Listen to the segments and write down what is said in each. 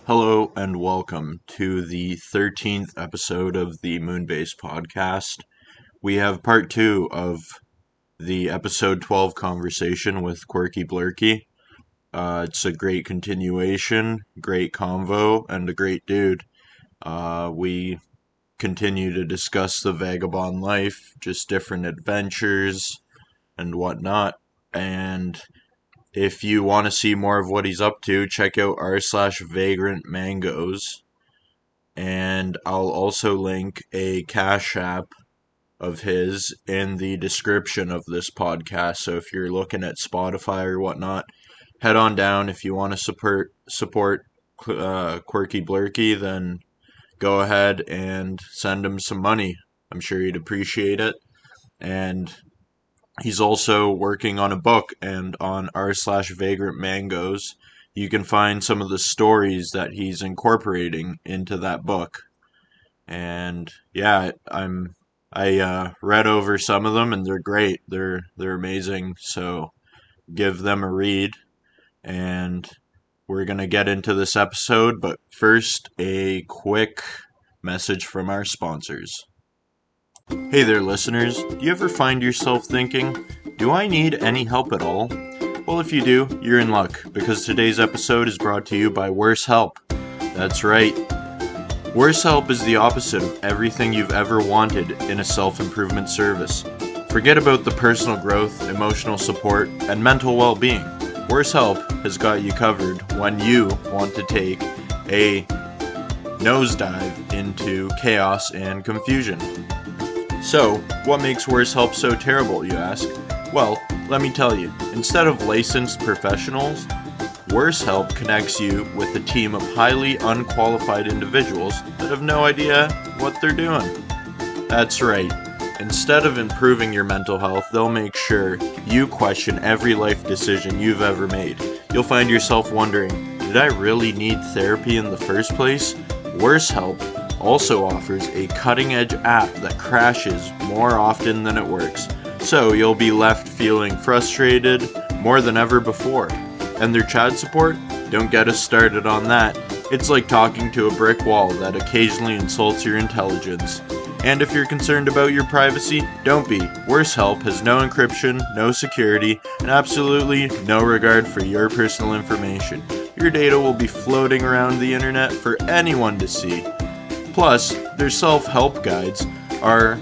Hello and welcome to the 13th episode of the Moonbase podcast. We have part 2 of the episode 12 conversation with Quirky Blurky. It's a great continuation, great convo, and a great dude. We continue to discuss the vagabond life, just different adventures and whatnot, and if you want to see more of what he's up to, check out r/vagrantmangoes. And I'll also link a cash app of his in the description of this podcast. So if you're looking at Spotify or whatnot, head on down. If you want to support Quirky Blurky, then go ahead and send him some money. I'm sure he'd appreciate it. And he's also working on a book, and on r/vagrantmangoes, you can find some of the stories that he's incorporating into that book. And yeah, I read over some of them, and they're great. They're amazing. So give them a read, and we're gonna get into this episode. But first, a quick message from our sponsors. Hey there, listeners. Do you ever find yourself thinking, do I need any help at all? Well, if you do, you're in luck, because today's episode is brought to you by Worse Help. That's right. Worse Help is the opposite of everything you've ever wanted in a self-improvement service. Forget about the personal growth, emotional support, and mental well-being. Worse Help has got you covered when you want to take a nosedive into chaos and confusion. So, what makes Worse Help so terrible, you ask? Well, let me tell you. Instead of licensed professionals, Worse Help connects you with a team of highly unqualified individuals that have no idea what they're doing. That's right. Instead of improving your mental health, they'll make sure you question every life decision you've ever made. You'll find yourself wondering, did I really need therapy in the first place? Worse Help also offers a cutting-edge app that crashes more often than it works, so you'll be left feeling frustrated more than ever before. And their chat support? Don't get us started on that. It's like talking to a brick wall that occasionally insults your intelligence. And if you're concerned about your privacy, don't be. Worse Help has no encryption, no security, and absolutely no regard for your personal information. Your data will be floating around the internet for anyone to see. Plus, their self-help guides are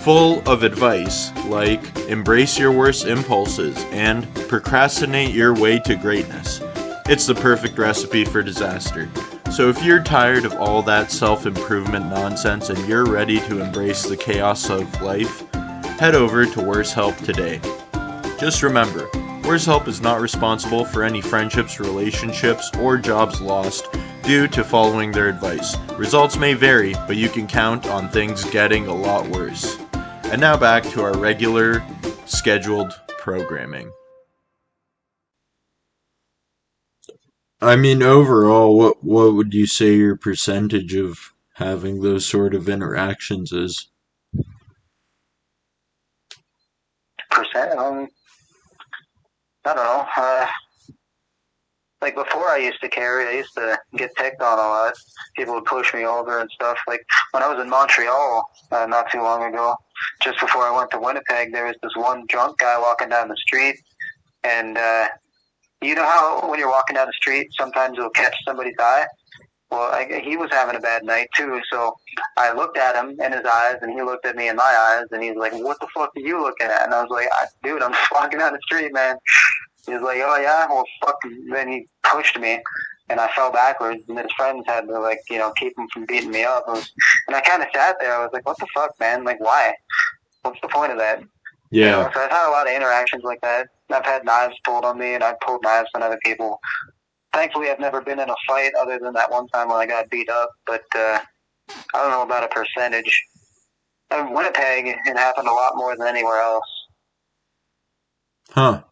full of advice like embrace your worst impulses and procrastinate your way to greatness. It's the perfect recipe for disaster. So if you're tired of all that self-improvement nonsense and you're ready to embrace the chaos of life, head over to Worse Help today. Just remember, Worse Help is not responsible for any friendships, relationships, or jobs lost due to following their advice. Results may vary, but you can count on things getting a lot worse. And now back to our regular, scheduled programming. I mean, overall, what would you say your percentage of having those sort of interactions is? Percent? I don't know. Like before I used to get picked on a lot. People would push me over and stuff. Like when I was in Montreal not too long ago, just before I went to Winnipeg, there was this one drunk guy walking down the street. And you know how when you're walking down the street, sometimes you'll catch somebody's eye? Well, he was having a bad night too. So I looked at him in his eyes and he looked at me in my eyes and he's like, what the fuck are you looking at? And I was like, dude, I'm just walking down the street, man. He was like, oh yeah, well fuck. Then he pushed me, and I fell backwards. And his friends had to keep him from beating me up. And I kind of sat there. I was like, what the fuck, man? Like, why? What's the point of that? Yeah. So I've had a lot of interactions like that. I've had knives pulled on me, and I've pulled knives on other people. Thankfully, I've never been in a fight other than that one time when I got beat up. But I don't know about a percentage. In Winnipeg, it happened a lot more than anywhere else. Huh.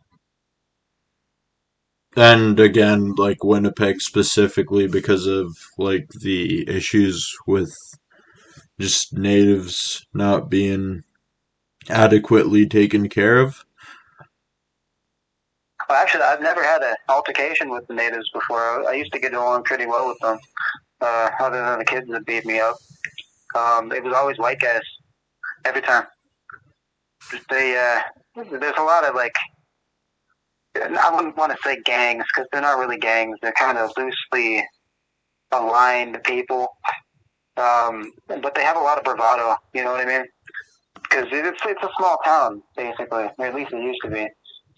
And again, like Winnipeg specifically because of like the issues with just natives not being adequately taken care of. Well, actually, I've never had an altercation with the natives before. I used to get along pretty well with them, other than the kids that beat me up. It was always white guys every time. There's a lot of like, I wouldn't want to say gangs because they're not really gangs. They're kind of loosely aligned people, but they have a lot of bravado. You know what I mean? Because it's a small town basically, or at least it used to be.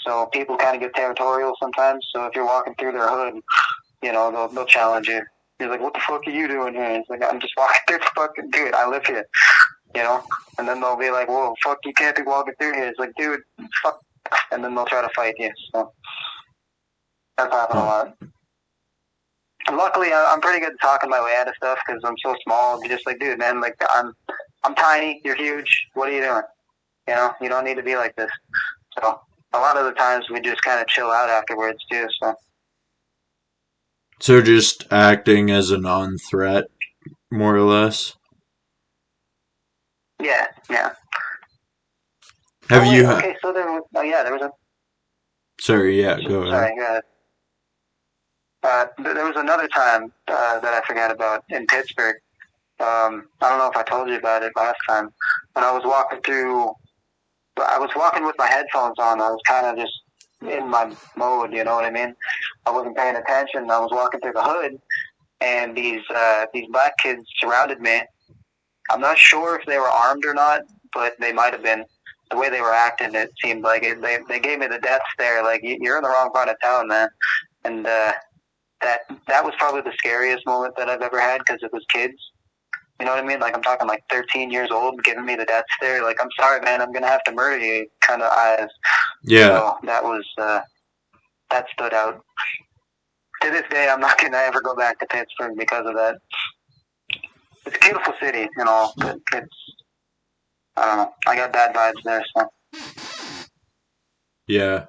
So people kind of get territorial sometimes. So if you're walking through their hood, they'll challenge you. He's like, "What the fuck are you doing here?" He's like, "I'm just walking through the fucking dude. I live here." And then they'll be like, "Whoa, fuck, you can't be walking through here." It's like, "Dude, fuck," and then they'll try to fight you. So that's happened a lot. And luckily, I'm pretty good at talking my way out of stuff because I'm so small. I'm just like, dude, man, like I'm tiny. You're huge. What are you doing? You don't need to be like this. So a lot of the times we just kind of chill out afterwards too. So just acting as a non-threat, more or less. Yeah. Have you? Okay, so there was a. Sorry, yeah, go ahead. Sorry, go ahead. There was another time that I forgot about in Pittsburgh. I don't know if I told you about it last time, but I was walking with my headphones on. I was kind of just in my mode, you know what I mean? I wasn't paying attention. I was walking through the hood, and these black kids surrounded me. I'm not sure if they were armed or not, but they might have been. The way they were acting, it seemed like it. They gave me the death stare, like, "You're in the wrong part of town, man." And that was probably the scariest moment that I've ever had because it was kids. You know what I mean? Like, I'm talking like 13 years old giving me the death stare. Like, "I'm sorry, man, I'm going to have to murder you," kind of eyes. Yeah. So that stood out. To this day, I'm not going to ever go back to Pittsburgh because of that. It's a beautiful city and all, but I don't know. I got bad vibes there, so. Yeah.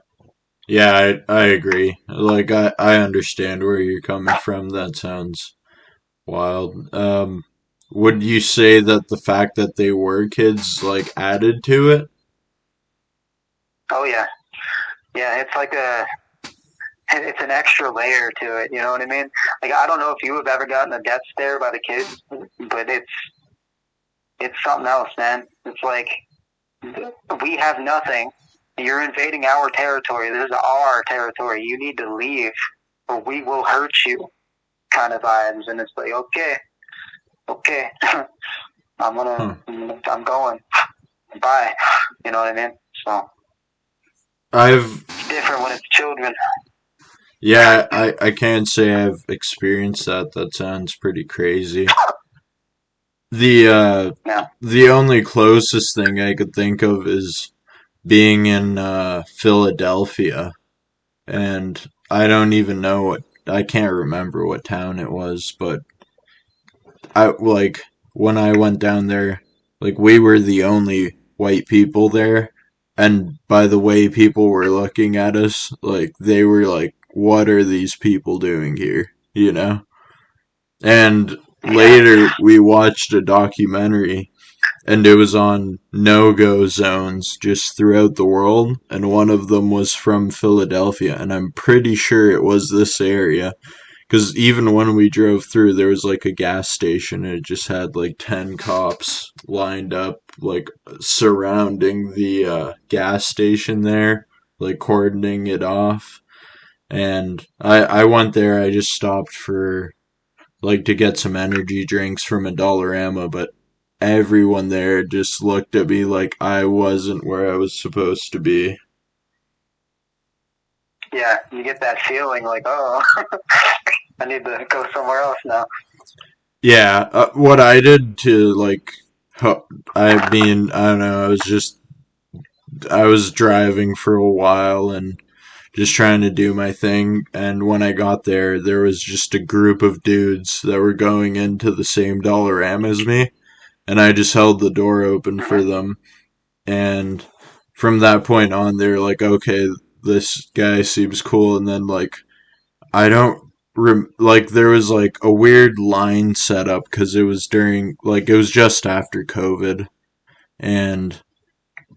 Yeah, I agree. Like, I understand where you're coming from. That sounds wild. Would you say that the fact that they were kids, like, added to it? Oh, yeah. Yeah, it's like it's an extra layer to it, you know what I mean? Like, I don't know if you have ever gotten a death stare by the kids, but it's something else, man. It's like, we have nothing. You're invading our territory. This is our territory. You need to leave or we will hurt you, kind of vibes. And it's like, okay. I'm going. Bye. You know what I mean? So. It's different when it's children. Yeah, I can't say I've experienced that. That sounds pretty crazy. The only closest thing I could think of is being in Philadelphia, and I don't even know I can't remember what town it was, but when I went down there, like, we were the only white people there, and by the way people were looking at us, like, they were like, "What are these people doing here?" You know? And later we watched a documentary, and it was on no-go zones just throughout the world, and one of them was from Philadelphia, and I'm pretty sure it was this area. Because even when we drove through, there was like a gas station, and it just had like 10 cops lined up, like surrounding the gas station there, like cordoning it off. And I went there, I just stopped for, like, to get some energy drinks from a Dollarama, but everyone there just looked at me like I wasn't where I was supposed to be. Yeah, you get that feeling like, oh, I need to go somewhere else now. Yeah, what I did to, like, I mean, I don't know, I was driving for a while and just trying to do my thing, and when I got there, there was just a group of dudes that were going into the same Dollarama as me, and I just held the door open for them, and from that point on, they're like, okay, this guy seems cool, and then, like, I don't, like, there was, like, a weird line set up, because it was during, like, it was just after COVID, and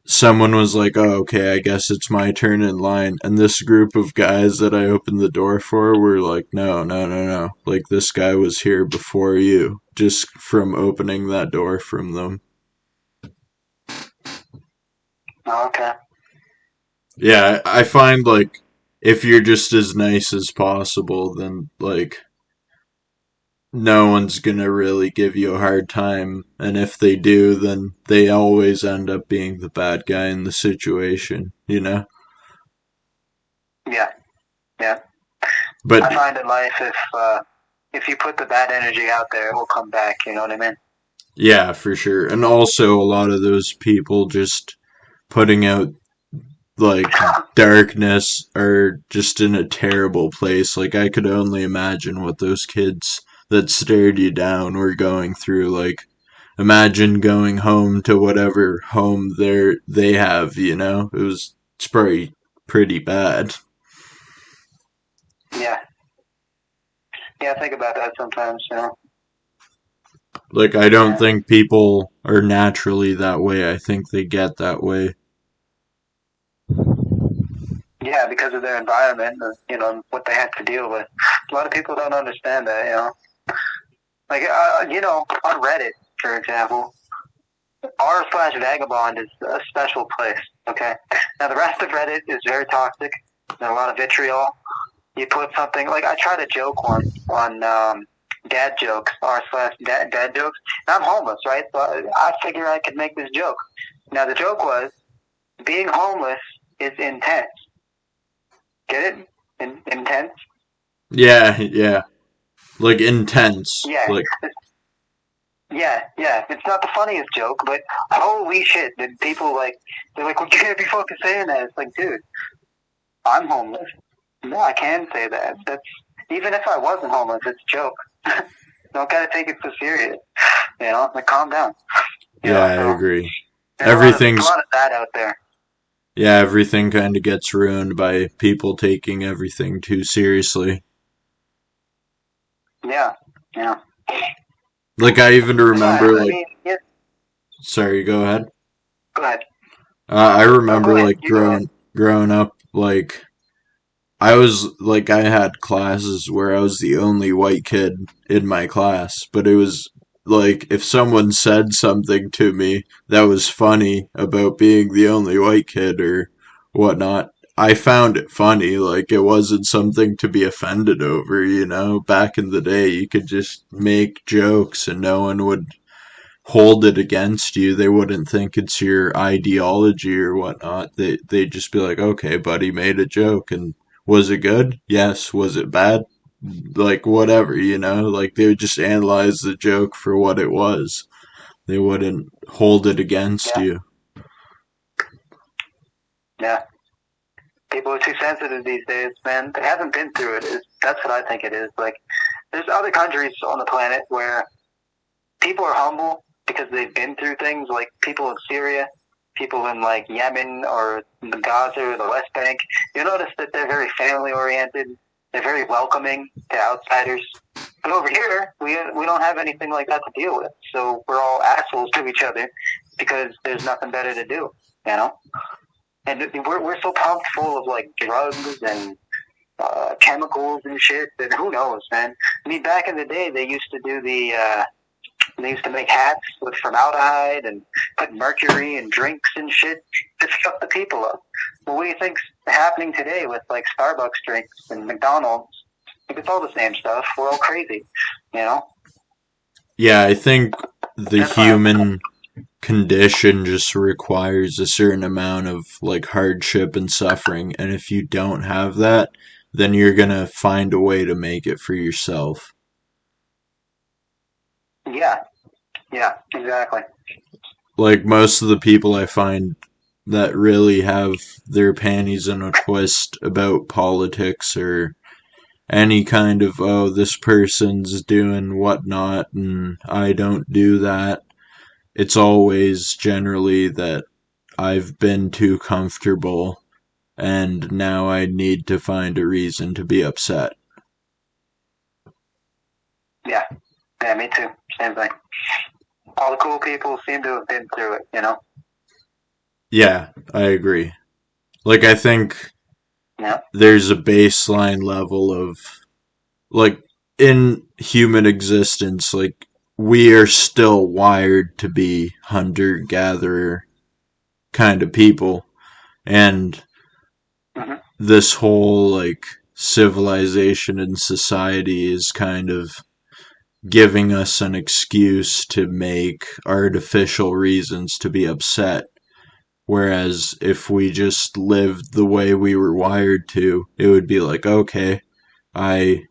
someone was like, "Oh, okay, I guess it's my turn in line," and this group of guys that I opened the door for were like, "No, no, no, no! Like this guy was here before you, just from opening that door from them." Oh, okay. Yeah, I find like if you're just as nice as possible, then like no one's gonna really give you a hard time, and if they do, then they always end up being the bad guy in the situation, you know? Yeah, yeah. But I find in life if you put the bad energy out there, it will come back. You know what I mean? yeah, for sure. And also, a lot of those people just putting out like darkness are just in a terrible place. Like, I could only imagine what those kids that stared you down were going through. Like, imagine going home to whatever home they have, you know? It's probably pretty bad. Yeah, yeah. I think about that sometimes. You know? Like, I don't Yeah, think people are naturally that way. I think they get that way. yeah, because of their environment. You know what they have to deal with. A lot of people don't understand that. You know, like you know, on Reddit, for example, r/vagabond is a special place. Okay, now the rest of Reddit is very toxic. There's a lot of vitriol. You put something like I tried a joke once on dad jokes r/dad jokes. And I'm homeless, right? So I figure I could make this joke. Now the joke was being homeless is intense. Get it? Intense? Yeah, yeah. Like, intense. Yeah. Like, Yeah, yeah. It's not the funniest joke, but holy shit, did people they're like, well, you can't be fucking saying that. It's like, dude, I'm homeless. No, I can say that. That's even if I wasn't homeless, it's a joke. Don't gotta take it so serious. You know, like calm down. You yeah, know, I so agree. there's a Everything's lot of that out there. Yeah, everything kind of gets ruined by people taking everything too seriously. Yeah, yeah. Like, I even Yeah, remember, I like, mean, yeah, sorry, go ahead. go ahead. I No, go remember, ahead. like, You go ahead. growing up, like, I had classes where I was the only white kid in my class, but it was like if someone said something to me that was funny about being the only white kid or whatnot, I found it funny. Like, it wasn't something to be offended over, you know? Back in the day, you could just make jokes and no one would hold it against you. They wouldn't think it's your ideology or whatnot. They'd just be like, okay, buddy made a joke, and was it good? Yes. Was it bad? Like, whatever, you know? Like, they would just analyze the joke for what it was. They wouldn't hold it against Yeah, you. yeah. People are too sensitive these days, man. They haven't been through it. That's what I think it is. Like, there's other countries on the planet where people are humble because they've been through things, like people in Syria, people in like Yemen or the Gaza or the West Bank. You notice that they're very family oriented. They're very welcoming to outsiders. But over here, we don't have anything like that to deal with. So we're all assholes to each other because there's nothing better to do, you know. And we're so pumped full of like drugs and chemicals and shit that who knows, man. I mean, back in the day, they used to do they used to make hats with formaldehyde and put mercury in drinks and shit to fuck the people up. Well, what do you think's happening today with like Starbucks drinks and McDonald's? Like, it's all the same stuff. We're all crazy, you know. Yeah, I think the That's why. human condition just requires a certain amount of like hardship and suffering, and if you don't have that, then you're gonna find a way to make it for yourself. Yeah, yeah, exactly. Like, most of the people I find that really have their panties in a twist about politics or any kind of, oh, this person's doing whatnot and I don't do that, it's always generally that I've been too comfortable and now I need to find a reason to be upset. Yeah, yeah, me too. Same thing. All the cool people seem to have been through it, you know. Yeah, I agree. Like, I think Yeah. there's a baseline level of, like, in human existence, like, we are still wired to be hunter gatherer kind of people. And Hmm. this whole, like, civilization and society is kind of giving us an excuse to make artificial reasons to be upset. Whereas if we just lived the way we were wired to, it would be like, okay, I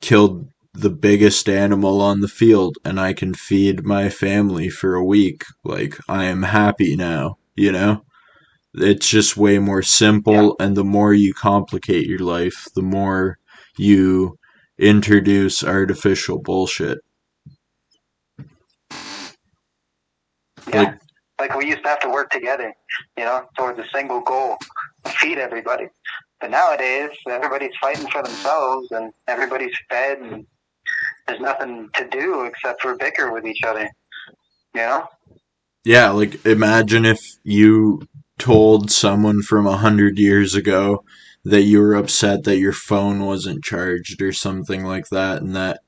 killed the biggest animal on the field and I can feed my family for a week. Like, I am happy now, you know? It's just way more Yeah. simple, and the more you complicate your life, the more you introduce artificial bullshit. Yeah. Like, Like we used to have to work together, towards a single goal, feed everybody. But nowadays, everybody's fighting for themselves, and everybody's fed, and there's nothing to do except for bicker with each other. You know? yeah, like imagine if you told someone from 100 years ago that you were upset that your phone wasn't charged or something like that, and that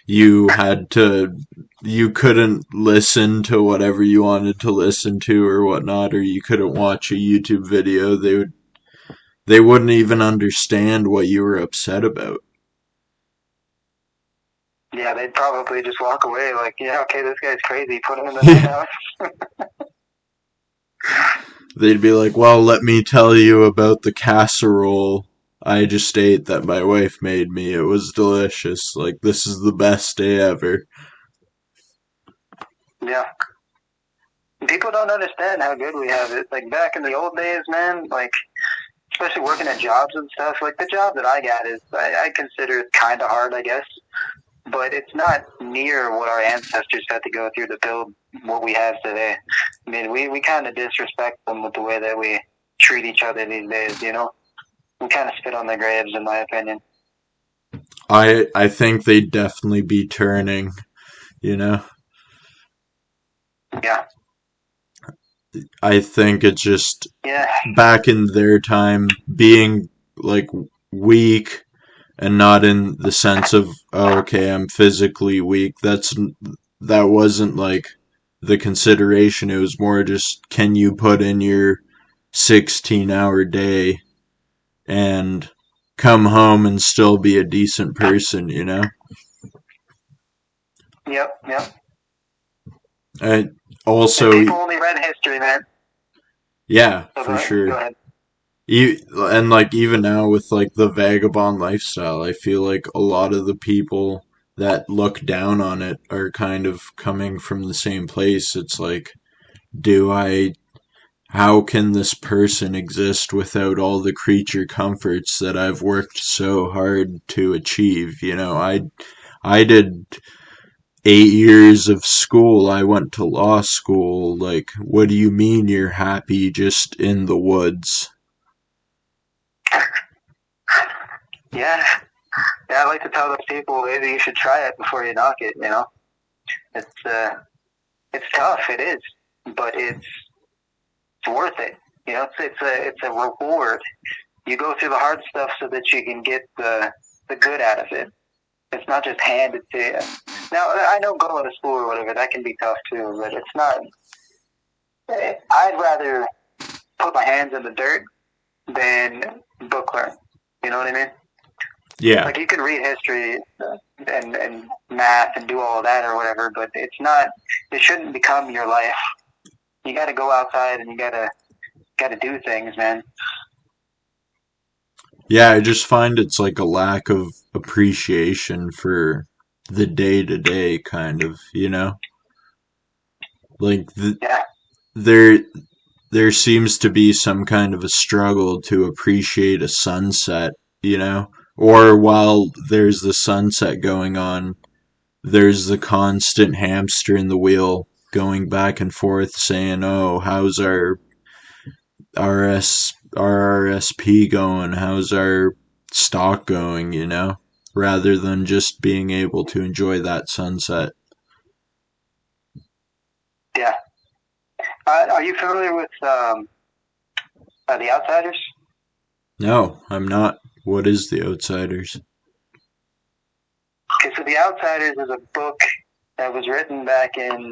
you had to, you couldn't listen to whatever you wanted to listen to or whatnot, or you couldn't watch a YouTube video. They wouldn't even understand what you were upset about. Yeah, they'd probably just walk away like, yeah, okay, this guy's crazy. Put him in the nut house. They'd be like, well, let me tell you about the casserole I just ate that my wife made me. It was delicious. Like, this is the best day ever. Yeah. People don't understand how good we have it. Like back in the old days, man, like especially working at jobs and stuff, like the job that I got is, I consider it kind of hard, I guess. But it's not near what our ancestors had to go through to build what we have today. I mean, we kind of disrespect them with the way that we treat each other these days, We kind of spit on their graves, in my opinion. I think they'd definitely be turning, you know? Yeah. I think it's just Yeah. back in their time being like weak, and not in the sense of, oh, okay, I'm physically weak. That wasn't like the consideration. It was more just, can you put in your 16-hour day and come home and still be a decent person, you know? Yep. Yep. And And also, people only read history, man. yeah, So for go sure. ahead. And like even now with like the vagabond lifestyle, I feel like a lot of the people that look down on it are kind of coming from the same place. It's like, do I how can this person exist without all the creature comforts that I've worked so hard to achieve? I did 8 years of school. I went to law school. Like, what do you mean you're happy just in the woods? Yeah. Yeah, I like to tell those people maybe you should try it before you knock it, It's tough, it is. But it's worth it. It's a reward. You go through the hard stuff so that you can get the good out of it. It's not just handed to you. Now, I know going to school or whatever, that can be tough too, but it's not. I'd rather put my hands in the dirt than book learn. You know what I mean? Yeah. Like you can read history and math and do all of that or whatever, but it's not. It shouldn't become your life. You got to go outside and you got to do things, man. Yeah, I just find it's like a lack of appreciation for the day to day kind of, you know? Like Yeah, there there seems to be some kind of a struggle to appreciate a sunset, you know? Or while there's the sunset going on, there's the constant hamster in the wheel going back and forth saying, "Oh, how's our RRSP going? How's our stock going?" Rather than just being able to enjoy that sunset. yeah. Are you familiar with The Outsiders? No, I'm not. What is The Outsiders? Okay, so The Outsiders is a book that was written back in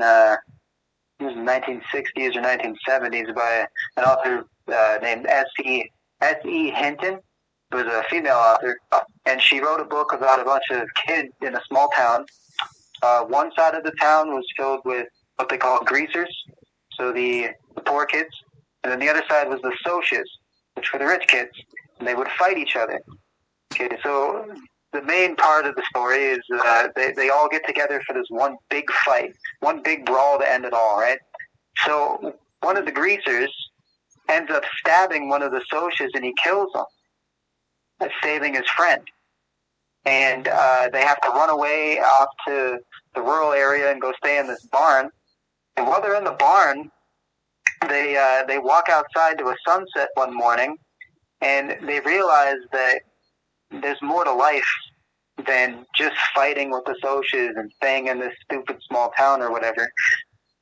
it was 1960s or 1970s by an author named S.E. Hinton. It was a female author, and she wrote a book about a bunch of kids in a small town. One side of the town was filled with what they call greasers, so the poor kids, and then the other side was the socias, which were the rich kids, and they would fight each other. Okay, so the main part of the story is they all get together for this one big fight, one big brawl to end it all, right? So one of the greasers ends up stabbing one of the socias, and he kills him, saving his friend. And they have to run away off to the rural area and go stay in this barn. And while they're in the barn, they walk outside to a sunset one morning, and they realize that there's more to life than just fighting with the socias and staying in this stupid small town or whatever.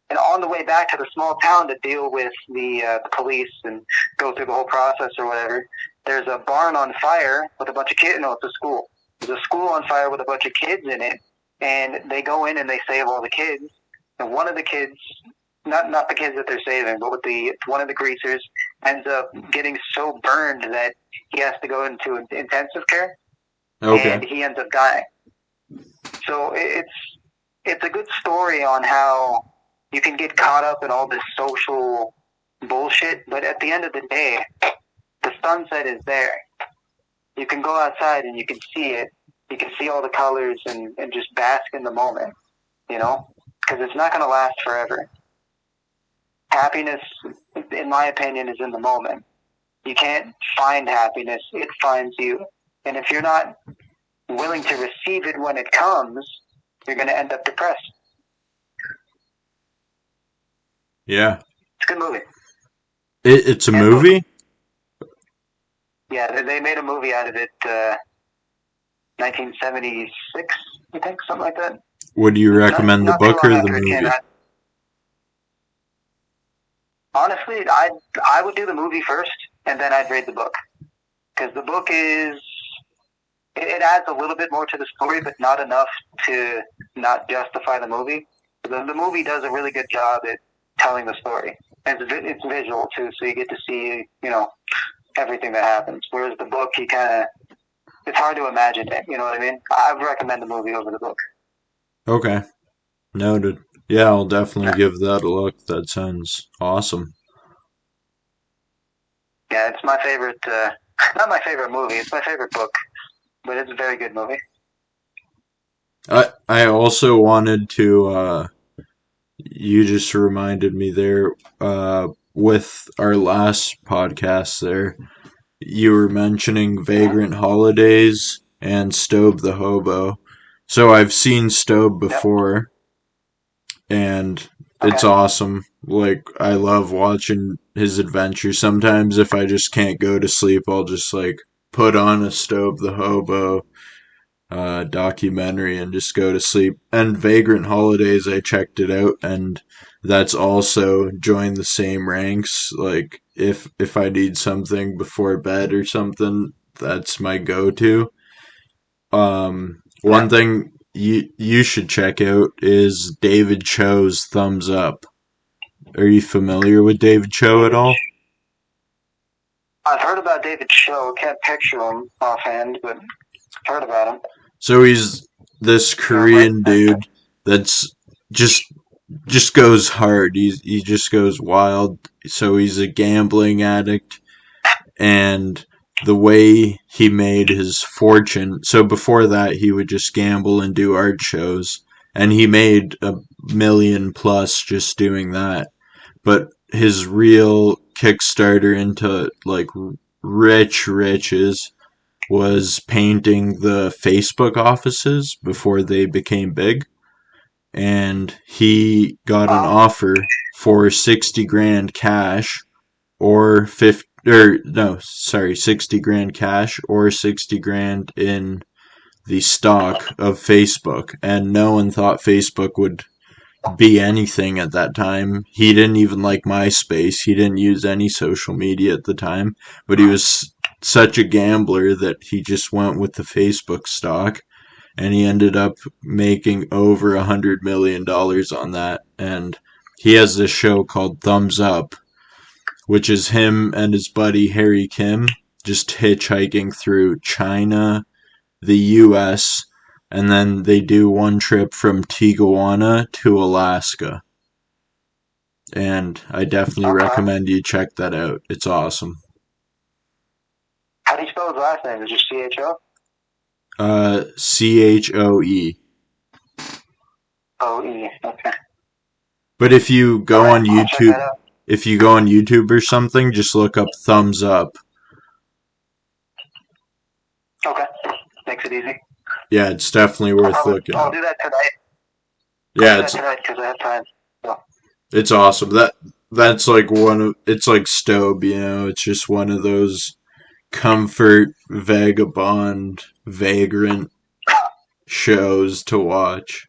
And on the way back to the small town to deal with the police and go through the whole process or whatever, there's a barn on fire with a bunch of kids. No, it's a school. There's a school on fire with a bunch of kids in it, and they go in and they save all the kids. And one of the kids, not the kids that they're saving, but one of the greasers ends up getting so burned that he has to go into intensive care, and he ends up dying. So it's a good story on how you can get caught up in all this social bullshit, but at the end of the day, the sunset is there. You can go outside and you can see it. You can see all the colors and just bask in the moment, you know? Because it's not going to last forever. Happiness, in my opinion, is in the moment. You can't find happiness. It finds you. And if you're not willing to receive it when it comes, you're going to end up depressed. Yeah. It's a good movie. It's a movie? Yeah, they made a movie out of it, 1976, I think, something like that. Would you recommend the book or the movie? Honestly, I would do the movie first, and then I'd read the book. Because the book it adds a little bit more to the story, but not enough to not justify the movie. The movie does a really good job at telling the story. And it's visual, too, so you get to see, everything that happens. Whereas the book, it's hard to imagine it, you know what I mean? I would recommend the movie over the book. Okay. Noted. Yeah, I'll definitely give that a look. That sounds awesome. Yeah, it's my favorite, not my favorite movie, it's my favorite book, but it's a very good movie. I also wanted to, you just reminded me there, with our last podcast there, you were mentioning Vagrant Holidays and Stobe the Hobo. So I've seen Stobe before, and it's awesome. Like, I love watching his adventures. Sometimes if I just can't go to sleep, I'll just, put on a Stobe the Hobo documentary and just go to sleep. And Vagrant Holidays, I checked it out, and that's also joined the same ranks. Like, if I need something before bed or something, that's my go-to. One thing you should check out is David Cho's Thumbs Up. Are you familiar with David Cho at all? I've heard about David Cho. Can't picture him offhand, but I've heard about him. So he's this Korean dude that's just goes hard. He just goes wild. So he's a gambling addict, and the way he made his fortune. So before that, he would just gamble and do art shows, and he made $1 million plus just doing that. But his real Kickstarter into riches was painting the Facebook offices before they became big. And he got an offer for 60 grand cash or 60 grand cash or 60 grand in the stock of Facebook. And no one thought Facebook would be anything at that time. He didn't even like MySpace. He didn't use any social media at the time, but he was such a gambler that he just went with the Facebook stock, and he ended up making over $100 million on that. And he has this show called Thumbs Up, which is him and his buddy Harry Kim just hitchhiking through China, the US, and then they do one trip from Tijuana to Alaska. And I definitely Okay. recommend you check that out. It's awesome. How do you spell his last name? Is it just CHO? CHOE. O-E. Okay. But if you All go right. on I'll check that YouTube, out. if you go on YouTube or something, just look up Thumbs Up. Okay. Makes it easy. Yeah, it's definitely worth looking I'll up. do that tonight. I'll Yeah, do that tonight because I have time. So, it's awesome. That's like it's like Stobe, you know. It's just one of those comfort vagabond vagrant shows to watch.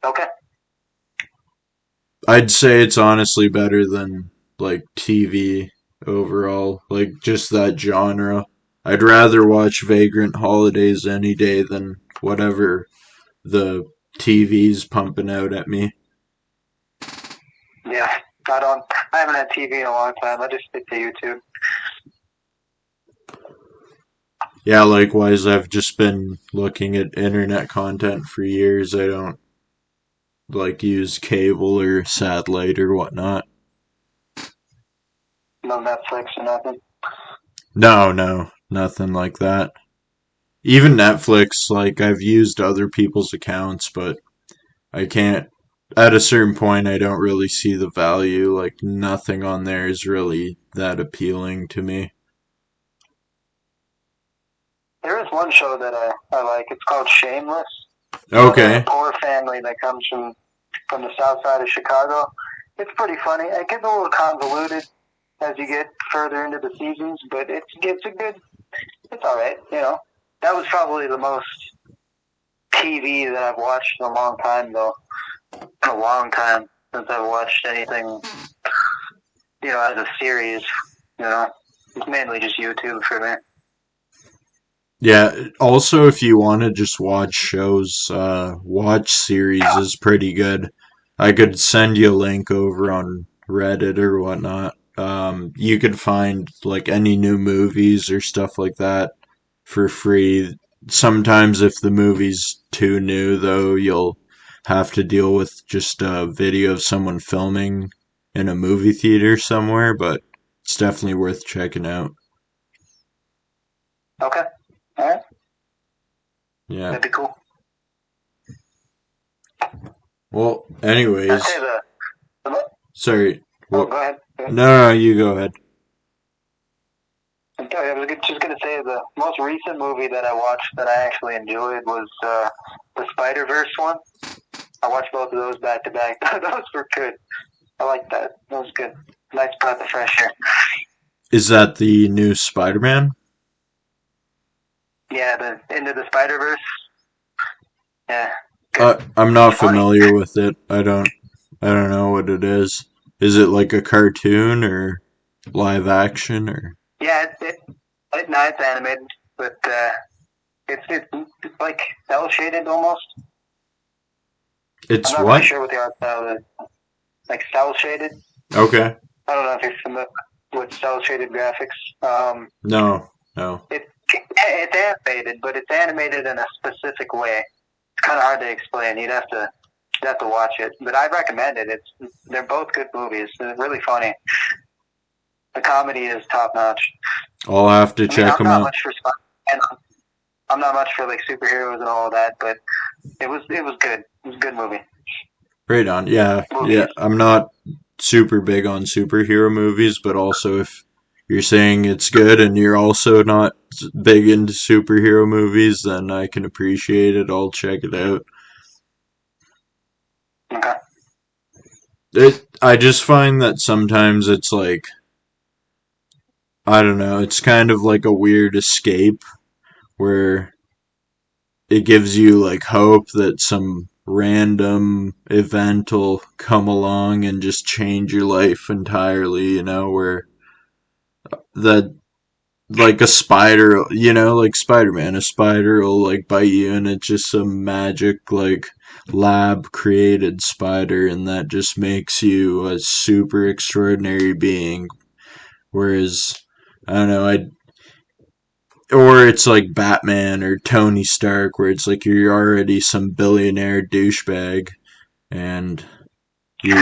okay. I'd say it's honestly better than like TV overall, like just that genre. I'd rather watch Vagrant Holidays any day than whatever the TV's pumping out at me. Yeah. I haven't had TV in a long time. I just stick to YouTube. Yeah, likewise, I've just been looking at internet content for years. I don't like use cable or satellite or whatnot. No Netflix or nothing. No, nothing like that. Even Netflix, like I've used other people's accounts, but I can't. At a certain point, I don't really see the value. Like nothing on there is really that appealing to me. There is one show that I like. It's called Shameless. They're a Okay. poor family that comes from the south side of Chicago. It's pretty funny. It gets a little convoluted as you get further into the seasons, but it's all right. That was probably the most TV that I've watched in a long time, though. In a long time since I've watched anything, as a series. It's mainly just YouTube for me. Yeah, also if you want to just watch shows, Watch Series is pretty good. I could send you a link over on Reddit or whatnot. You could find like any new movies or stuff like that for free. Sometimes if the movie's too new though, you'll have to deal with just a video of someone filming in a movie theater somewhere, but it's definitely worth checking out. Okay, all right, Yeah. that'd be cool. Well, I'd say anyways, sorry. oh, What? go ahead. No, you go ahead. I was just going to say the most recent movie that I watched that I actually enjoyed was the Spider-Verse one. I watched both of those back to back. Those were good. I like that. That was good. Nice breath of fresh air. Is that the new Spider-Man? Yeah, the Into the Spider-Verse. Yeah, good. I'm It's not funny. familiar with it. I don't know what it is. Is it like a cartoon or live action or? Yeah, it's animated, but it's like cell shaded almost. I'm It's not really what? sure what the art style is. Like cell shaded. Okay. I don't know if you're familiar with cell shaded graphics. No, no. It's animated, but it's animated in a specific way. It's kind of hard to explain. You'd have to watch it, but I recommend it. They're both good movies. They're really funny. The comedy is top notch. I'll have to I mean, check them out. I'm not much for like superheroes and all of that, but it was good. It was a good movie. Right on. Yeah, yeah. Movies. I'm not super big on superhero movies, but also if you're saying it's good and you're also not big into superhero movies, then I can appreciate it. I'll check it out. Okay. I just find that sometimes it's like, I don't know, it's kind of like a weird escape where it gives you like hope that some random event will come along and just change your life entirely, where that like a spider, like Spider-Man, a spider will like bite you and it's just some magic like lab created spider and that just makes you a super extraordinary being. Whereas I don't know, or it's like Batman or Tony Stark where it's like you're already some billionaire douchebag and you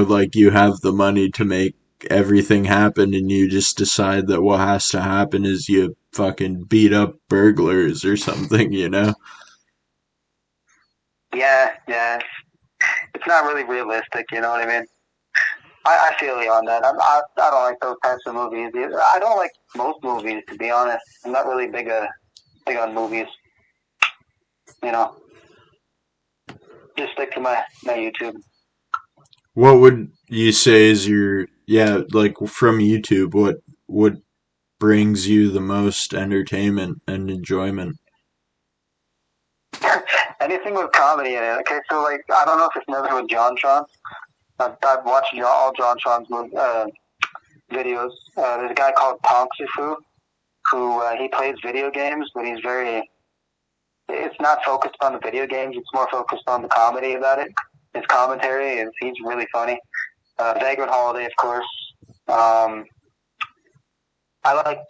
like you have the money to make everything happen and you just decide that what has to happen is you fucking beat up burglars or something. Yeah, yeah. It's not really realistic, you know what I mean? I feel you on that. I don't like those types of movies. I don't like most movies, to be honest. I'm not really big on movies. You know, just stick to my YouTube. What would you say is like from YouTube, what brings you the most entertainment and enjoyment? Anything with comedy in it. Okay, so like I don't know if you're familiar with John Tron. I've watched all John Tron's videos. There's a guy called Tonk Sifu who he plays video games, but he's very. It's not focused on the video games. It's more focused on the comedy about it. His commentary is he's really funny. Vagrant Holiday, of course. I like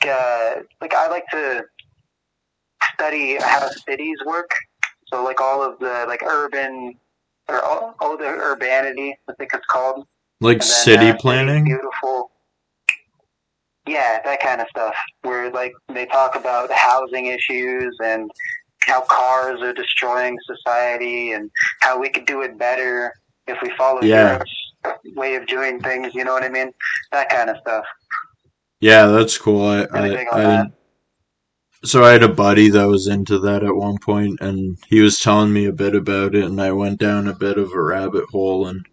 to study how cities work. So like all of the like urban or all the urbanity, I think it's called. Like And then city cities planning? beautiful. Yeah, that kind of stuff. Where like they talk about housing issues and how cars are destroying society and how we could do it better if we follow Yeah. Europe's way of doing things. You know what I mean? That kind of stuff. Yeah, that's cool. Really big on that. So I had a buddy that was into that at one point, and he was telling me a bit about it, and I went down a bit of a rabbit hole, and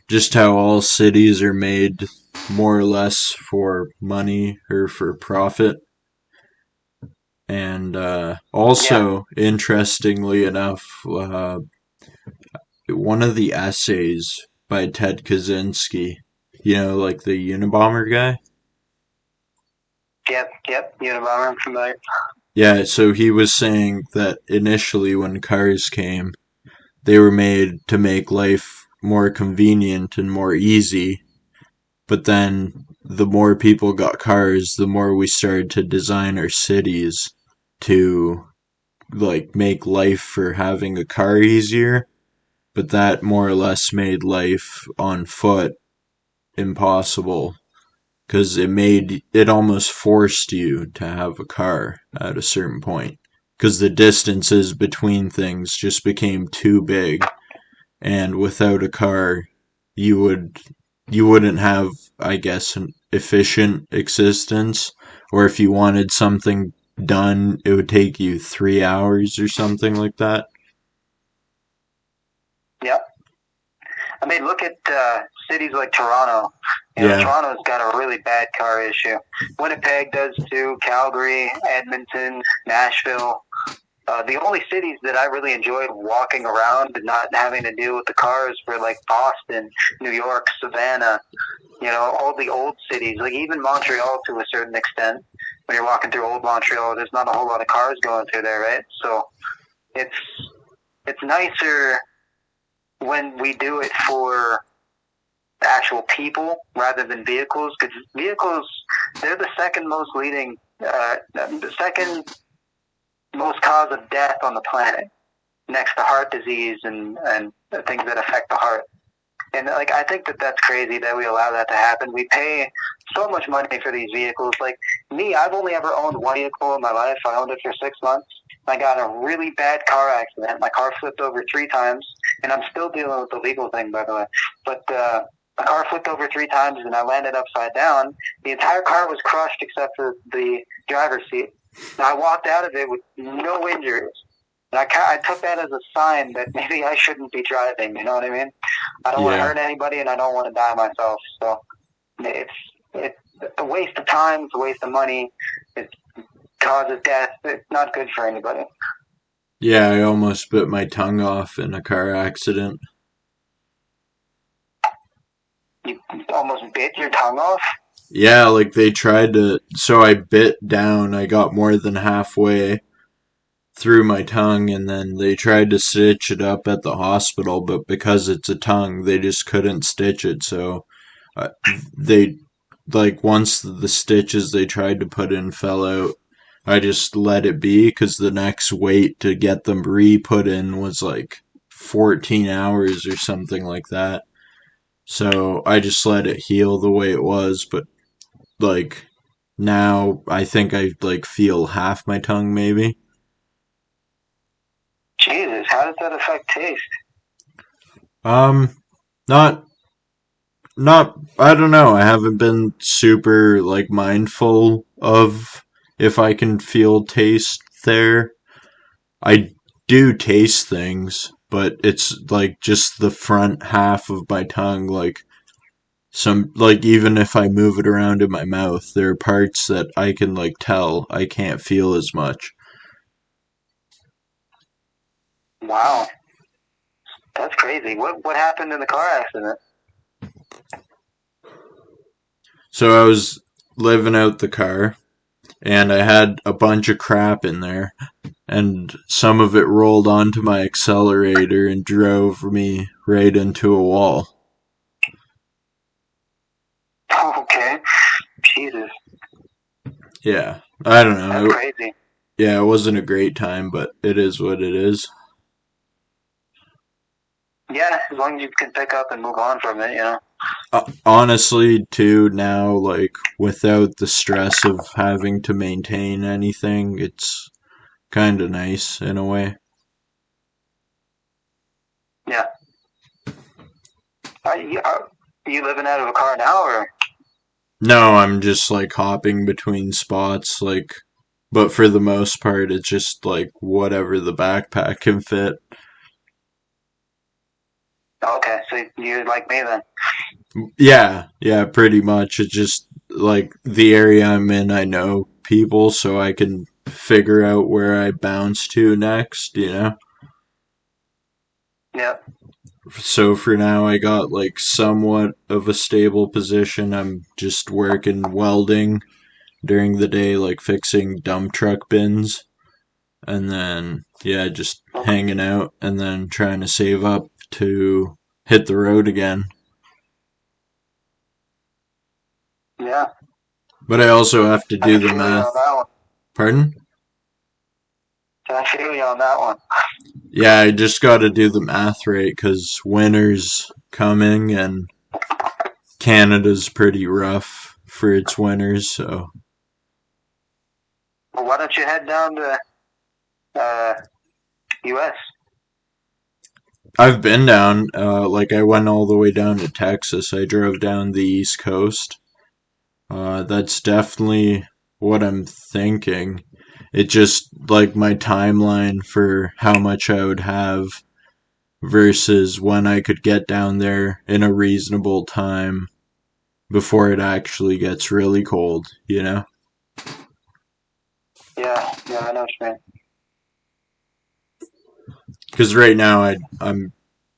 just how all cities are made more or less for money or for profit. And Yeah, also, interestingly enough, one of the essays by Ted Kaczynski, like the Unabomber guy. yep. Unabomber, I'm familiar. Yeah, so he was saying that initially when cars came, they were made to make life more convenient and more easy. But then the more people got cars, the more we started to design our cities to like make life for having a car easier. But that more or less made life on foot impossible because it almost forced you to have a car at a certain point because the distances between things just became too big and without a car you would you wouldn't have, I guess, an efficient existence, or if you wanted something done it would take you 3 hours or something like that. Yep. I mean, look at cities like Toronto. You know, Yeah. Toronto's got a really bad car issue. Winnipeg does too. Calgary, Edmonton, Nashville. The only cities that I really enjoyed walking around and not having to deal with the cars were like Boston, New York, Savannah. You know, all the old cities, like even Montreal to a certain extent. When you're walking through old Montreal, there's not a whole lot of cars going through there, right? So it's it's nicer when we do it for actual people rather than vehicles, because vehicles, they're the second most cause of death on the planet, next to heart disease and things that affect the heart. And like I think that that's crazy that we allow that to happen. We pay so much money for these vehicles. Like me, I've only ever owned one vehicle in my life. I owned it for 6 months. I got a really bad car accident. My car flipped over 3 times, and I'm still dealing with the legal thing, by the way. But my car flipped over 3 times, and I landed upside down. The entire car was crushed except for the driver's seat. And I walked out of it with no injuries. And I took that as a sign that maybe I shouldn't be driving. You know what I mean? I don't want to Yeah. hurt anybody, and I don't want to die myself. So it's a waste of time. It's a waste of money. It causes death. It's not good for anybody. Yeah, I almost bit my tongue off in a car accident. You almost bit your tongue off? Yeah, like they tried to. So I bit down, I got more than halfway through my tongue, and then they tried to stitch it up at the hospital, but because it's a tongue, they just couldn't stitch it. So uh, they, like, once the stitches they tried to put in fell out, I just let it be because the next wait to get them re-put in was like 14 hours or something like that. So I just let it heal the way it was, but like now I think I like feel half my tongue maybe. Jesus, how does that affect taste? Um not not I don't know. I haven't been super like mindful of if I can feel taste there. I do taste things, but it's like just the front half of my tongue. Like some, like even if I move it around in my mouth, there are parts that I can like tell I can't feel as much. Wow, that's crazy. What happened in the car accident? So I was living out the car and I had a bunch of crap in there, and some of it rolled onto my accelerator and drove me right into a wall. Okay, Jesus, Yeah, I don't that's know. crazy. Yeah, it wasn't a great time, but it is what it is. Yeah, as long as you can pick up and move on from it, you know. Honestly, too, now, like, without the stress of having to maintain anything, it's kind of nice in a way. Yeah. Are you living out of a car now, or? No, I'm just, like, hopping between spots, like, but for the most part, it's just, like, whatever the backpack can fit. Okay, so you're like me then. Yeah, yeah, pretty much. It's just, like, the area I'm in, I know people, so I can figure out where I bounce to next, you know? Yeah. So for now, I got like somewhat of a stable position. I'm just working welding during the day, like fixing dump truck bins, and then yeah, just hanging out, and then trying to save up to hit the road again. Yeah. But I also have to I do can the feel you math. on that one. Pardon? I feel you on that one. Yeah, I just got to do the math right because winter's coming, and Canada's pretty rough for its winters, so Well, why don't you head down to uh, U.S.? I've been down, like I went all the way down to Texas. I drove down the East Coast. That's definitely what I'm thinking. It just, like, my timeline for how much I would have versus when I could get down there in a reasonable time before it actually gets really cold, you know? Yeah, yeah, I know what you mean. Because right now I'm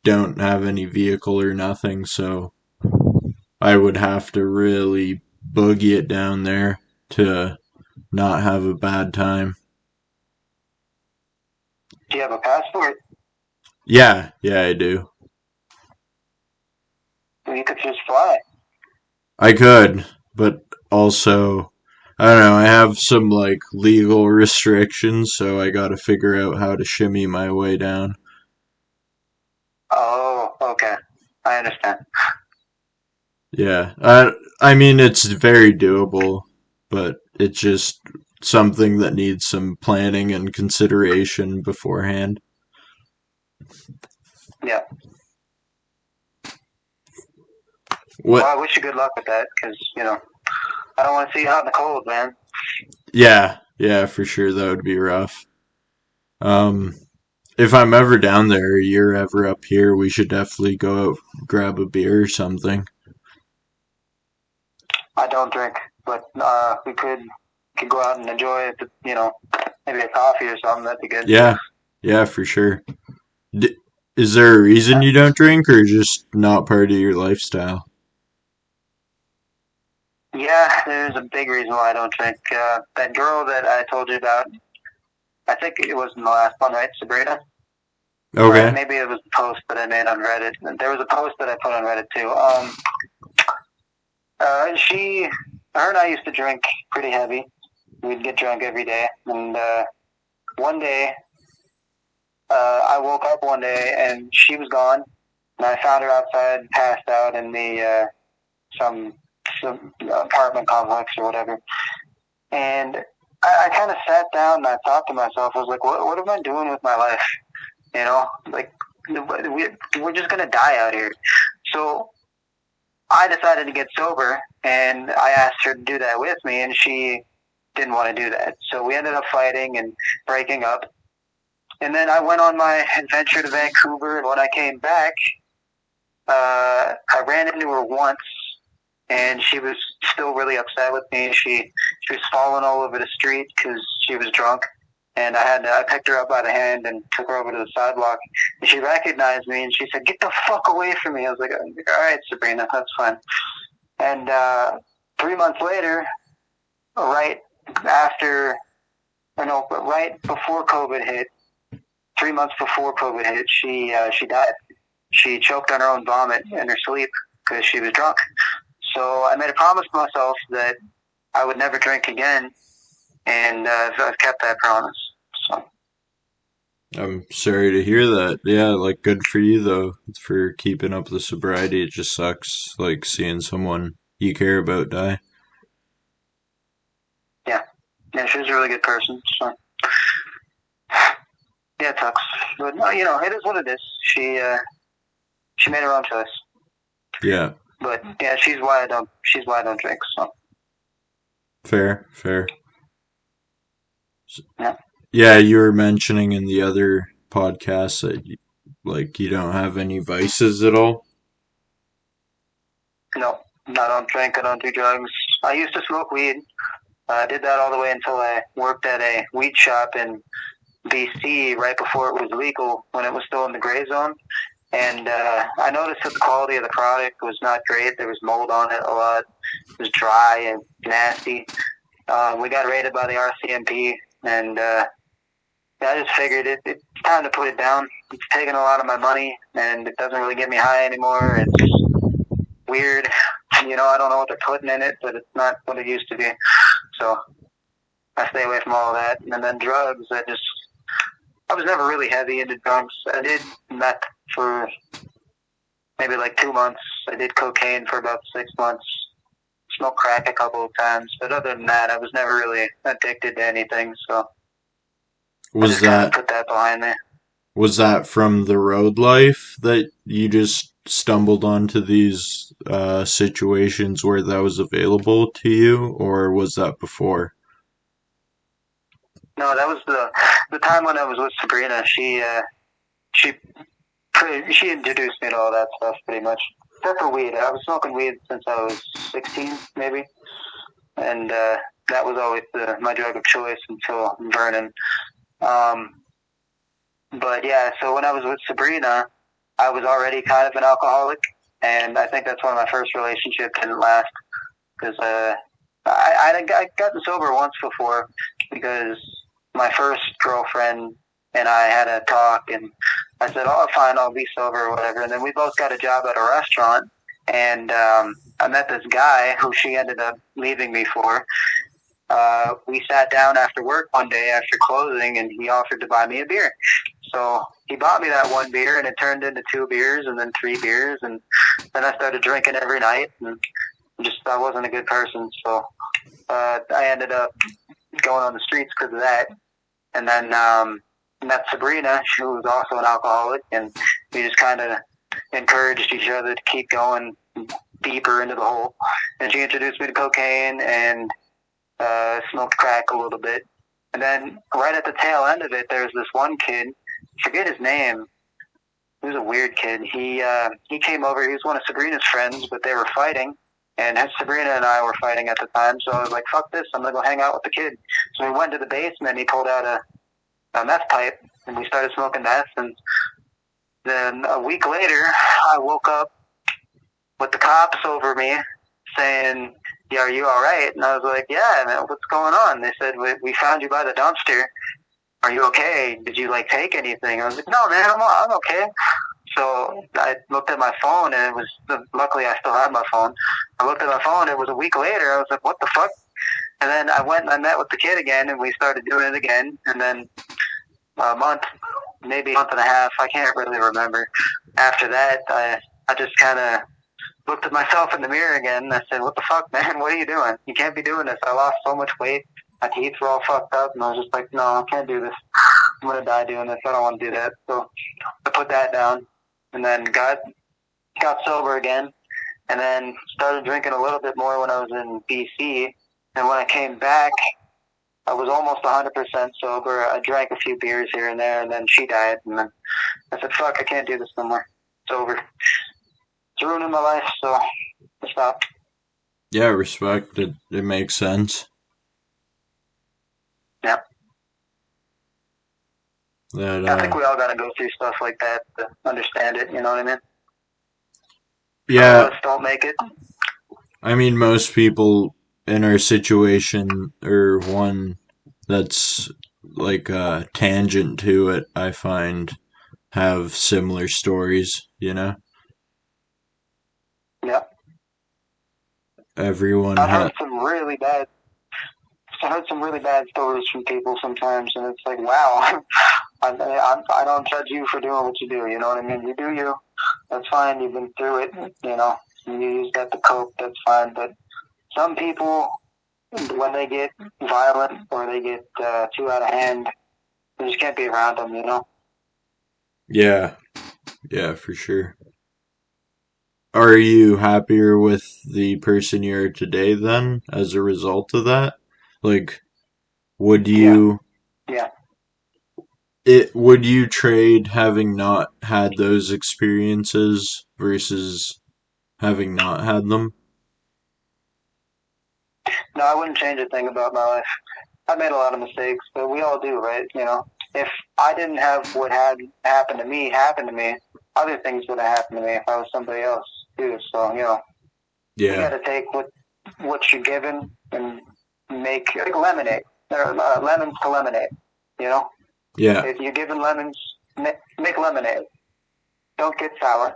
don't have any vehicle or nothing, so I would have to really boogie it down there to not have a bad time. Do you have a passport? Yeah, yeah, I do. Well, you could just fly. I could, but also, I don't know, I have some like legal restrictions, so I gotta figure out how to shimmy my way down. Oh, okay. I understand. Yeah, I mean, it's very doable, but it's just something that needs some planning and consideration beforehand. Yeah. What? Well, I wish you good luck with that because, you know, I don't want to see you out in the cold, man. Yeah, yeah, for sure, that would be rough. Um, if I'm ever down there, or you're ever up here, we should definitely go out, grab a beer or something. I don't drink, but we could go out and enjoy it, you know, maybe a coffee or something. That'd be good. Yeah, Yeah, for sure. D- is there a reason you don't drink, or just not part of your lifestyle? Yeah, there's a big reason why I don't drink. That girl that I told you about, I think it was in the last one, right, Sabrina? Or Okay. maybe it was the post that I made on Reddit. There was a post that I put on Reddit too. Her and I used to drink pretty heavy. We'd get drunk every day, and one day, I woke up one day and she was gone, and I found her outside, passed out in the some apartment complex or whatever. And I kind of sat down and I thought to myself, I was like, what am I doing with my life? You know, like we're just gonna die out here. So I decided to get sober, and I asked her to do that with me, and she didn't want to do that. So we ended up fighting and breaking up. And then I went on my adventure to Vancouver, and when I came back, I ran into her once, and she was still really upset with me. She was falling all over the street because she was drunk, and I picked her up by the hand and took her over to the sidewalk, and she recognized me, and she said, "Get the fuck away from me!" I was like, "All right, Sabrina, that's fine." And 3 months later, right after, or no, but right before COVID hit, 3 months before COVID hit, she died. She choked on her own vomit in her sleep because she was drunk. So I made a promise to myself that I would never drink again, and I've kept that promise. So I'm sorry to hear that. Yeah, like good for you though for keeping up the sobriety. It just sucks like seeing someone you care about die. yeah, yeah, she was a really good person. So yeah, it sucks, but you know, it is what it is. She made her own choice. Yeah, But yeah, she's why I don't drink. So fair, fair. yeah, Yeah, you were mentioning in the other podcast that like you don't have any vices at all. no, I don't drink. I don't do drugs. I used to smoke weed. I did that all the way until I worked at a weed shop in BC right before it was legal, when it was still in the gray zone. And I noticed that the quality of the product was not great. There was mold on it a lot. It was dry and nasty. We got raided by the RCMP, and I just figured it's time to put it down. It's taking a lot of my money, and it doesn't really get me high anymore. It's weird. You know, I don't know what they're putting in it, but it's not what it used to be. So I stay away from all that. And then drugs, I was never really heavy into drugs. I did meth for maybe like 2 months. I did cocaine for about 6 months. Smoked crack a couple of times, but other than that, I was never really addicted to anything. So I Was just kind of that put that behind me. was that from the road life that you just stumbled onto these situations where that was available to you, or was that before? No, that was the time when I was with Sabrina. She she introduced me to all that stuff pretty much. Except for weed. I was smoking weed since I was 16, maybe, and that was always my drug of choice until Vernon. Um, but yeah, so when I was with Sabrina, I was already kind of an alcoholic, and I think that's why my first relationship didn't last, because I gotten sober once before, because my first girlfriend and I had a talk, and I said, "Oh, fine, I'll be sober or whatever." And then we both got a job at a restaurant, and I met this guy who she ended up leaving me for. We sat down after work one day after closing, and he offered to buy me a beer. So he bought me that one beer, and it turned into 2 beers, and then 3 beers, and then I started drinking every night, and I wasn't a good person. So I ended up going on the streets because of that. And then met Sabrina, who was also an alcoholic, and we just kind of encouraged each other to keep going deeper into the hole. And she introduced me to cocaine and smoked crack a little bit. And then right at the tail end of it, there's this one kid, forget his name. He was a weird kid. He came over. He was one of Sabrina's friends, but they were fighting. And Sabrina and I were fighting at the time, so I was like, "Fuck this! I'm gonna go hang out with the kid." So we went to the basement. He pulled out a meth pipe, and we started smoking meth. And then a week later, I woke up with the cops over me saying, "Yeah, are you all right?" And I was like, "Yeah, man, what's going on?" They said, "We found you by the dumpster. Are you okay? Did you like take anything?" I was like, "No, man, I'm okay." So I looked at my phone, and it was, luckily I still had my phone. I looked at my phone. It was a week later. I was like, "What the fuck?" And then I went and I met with the kid again, and we started doing it again. And then a month, maybe a month and a half, I can't really remember. After that, I just kind of looked at myself in the mirror again, and I said, "What the fuck, man? What are you doing? You can't be doing this." I lost so much weight. My teeth were all fucked up, and I was just like, "No, I can't do this. I'm going to die doing this. I don't want to do that." So I put that down, and then got sober again, and then started drinking a little bit more when I was in BC. And when I came back, I was almost 100% sober. I drank a few beers here and there, and then she died. And then I said, "Fuck, I can't do this no more. It's over. It's ruining my life," so I stopped. Yeah, respect. It makes sense. Yeah. That, I think we all got to go through stuff like that to understand it, you know what I mean? yeah. Some of us don't make it. I mean, most people in our situation, or one that's like a tangent to it, I find, have similar stories, you know? Yeah. Everyone I've heard some really bad stories from people sometimes, and it's like, wow. I don't judge you for doing what you do, you know what I mean? You do you. That's fine. You've been through it, you know. You use that to cope. That's fine. But some people, when they get violent or they get too out of hand, you just can't be around them, you know? Yeah. Yeah, for sure. Are you happier with the person you are today then, as a result of that? Like, would you... Yeah. Would you trade having not had those experiences versus having not had them? No, I wouldn't change a thing about my life. I made a lot of mistakes, but we all do, right? You know, if I didn't have what had happened to me happen to me, other things would have happened to me if I was somebody else too. So, you know, you got to take what you're given and make like lemonade, or lemons to lemonade. You know, Yeah. if you're given lemons, make lemonade. Don't get sour.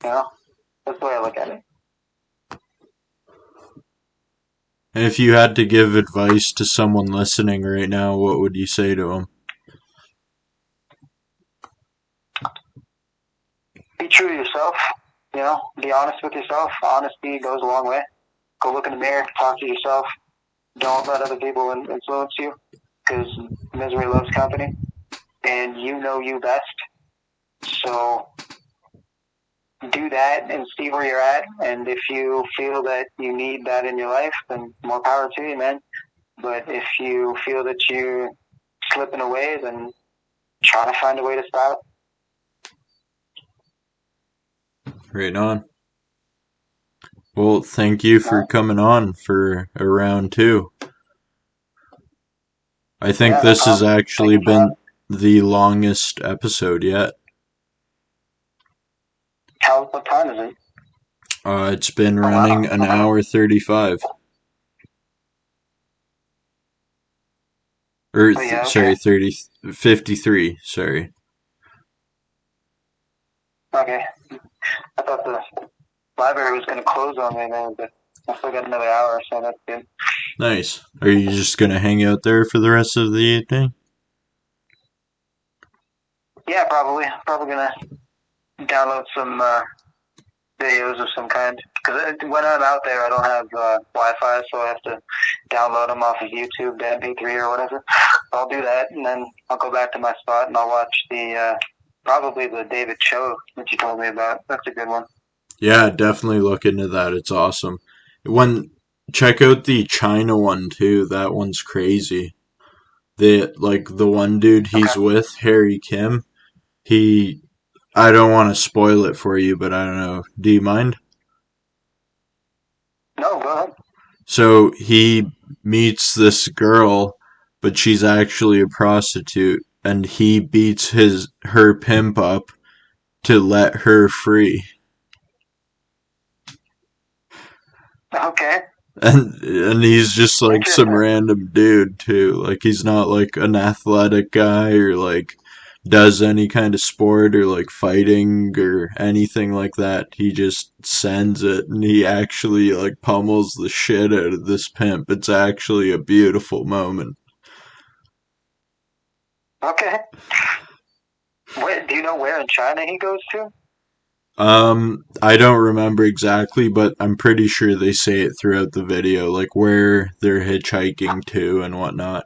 You know, that's the way I look at it. And if you had to give advice to someone listening right now, what would you say to them? Be true to yourself. You know, be honest with yourself. Honesty goes a long way. Go look in the mirror, talk to yourself. Don't let other people influence you, because misery loves company, and you know you best. So do that and see where you're at. And if you feel that you need that in your life, then more power to you, man. But if you feel that you're slipping away, then try to find a way to stop. Right on. Well, thank you for coming on for a round two. I think this has actually been the longest episode yet. What time is it? It's been running an hour 35. Or, sorry, 53, sorry. Okay. I thought the library was going to close on me then, but I still got another hour, so that's good. Nice. Are you just going to hang out there for the rest of the evening? Yeah, probably. Probably going to download some videos of some kind. Because when I'm out there, I don't have Wi-Fi, so I have to download them off of YouTube, the MP3 or whatever. I'll do that, and then I'll go back to my spot and I'll watch probably the David show that you told me about. That's a good one. Yeah, definitely look into that. It's awesome. Check out the China one too. That one's crazy. The one dude he's with, Harry Kim. I don't want to spoil it for you, but I don't know. Do you mind? No, go ahead. So he meets this girl, but she's actually a prostitute, and he beats her pimp up to let her free. Okay. And he's just like some Interesting. random dude too. Like he's not like an athletic guy or like does any kind of sport or like fighting or anything like that. He just sends it and he actually like pummels the shit out of this pimp. It's actually a beautiful moment. Okay. Do you know where in China he goes to? I don't remember exactly, but I'm pretty sure they say it throughout the video, like where they're hitchhiking to and whatnot.